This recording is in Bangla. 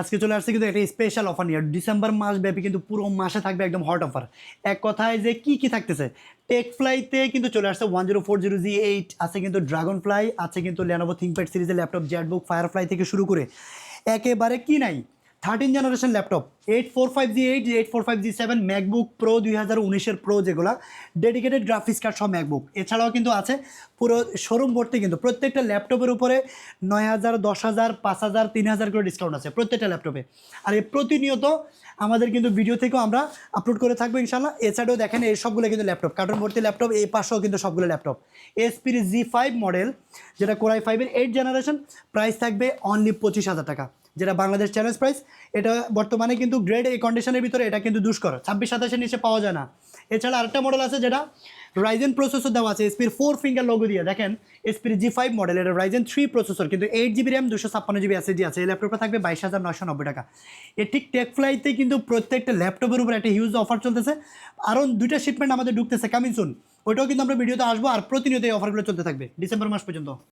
আজকে চলে আসছে কিন্তু একটা স্পেশাল অফার নিয়ে। ডিসেম্বর মাস ব্যাপী কিন্তু পুরো মাসে থাকবে একদম হট অফার। এক কথায় যে কি কি থাকতেছে, টেক ফ্লাইতে কিন্তু চলে আসছে 1040Z8 আছে, কিন্তু ড্রাগন ফ্লাই আছে, কিন্তু লেনোভো থিংকপ্যাড সিরিজের ল্যাপটপ, জেটবুক ফায়ারফ্লাই থেকে শুরু করে একেবারে কি নাই 13 generation laptop, 845Z8, 845Z7, MacBook Pro 2019-এর প্রো, যেগুলো ডেডিকেটেড গ্রাফিক্স কার্ড সব ম্যাকবুক। এছাড়াও কিন্তু আছে পুরো শোরুম ভর্তি, কিন্তু প্রত্যেকটা ল্যাপটপের উপরে 9,000, 10,000, 5,000, 3,000 করে ডিসকাউন্ট আছে প্রত্যেকটা ল্যাপটপে। আর এই প্রতিনিয়ত আমাদের কিন্তু ভিডিও থেকেও আমরা আপলোড করে থাকবো ইনশাল্লাহ। এছাড়াও দেখেন এই সবগুলো কিন্তু ল্যাপটপ, কার্টুন ভর্তি ল্যাপটপ, এই পাশেও কিন্তু সবগুলো ল্যাপটপ। এসপির জি5 মডেল, যেটা কোরাই 5-এর 8 জেনারেশন, প্রাইস থাকবে অনলি 25,000 টাকা, যেটা বাংলাদেশ চ্যালেঞ্জ প্রাইস। এটা বর্তমানে কিন্তু গ্রেড এই কন্ডিশনের ভিতরে এটা কিন্তু দুষ্কর, 26-27-এর নিচে পাওয়া যায় না। এছাড়া আরেকটা মডেল আছে যেটা রাইজেন প্রসেসর দেওয়া আছে, এসপির 4 ফিঙ্গার লোগো দিয়ে। দেখেন এসপির জি5 মডেল, এটা রাইজেন 3 প্রসেসর, কিন্তু 8GB র্যাম, 256GB এসএসডি আছে। এই ল্যাপটপটা থাকবে 22,990 টাকা। এ ঠিক টেক ফ্লাইতে কিন্তু প্রত্যেকটা ল্যাপটপের উপর একটা হিউজ অফার চলতেছে। আরও 2টা শিপমেন্ট আমাদের ঢুকতেছে কামিং সুন, ওইটাও কিন্তু আমরা ভিডিওতে আসবো। আর প্রতিনিয়ত এই অফারগুলো চলতে থাকবে ডিসেম্বর মাস পর্যন্ত।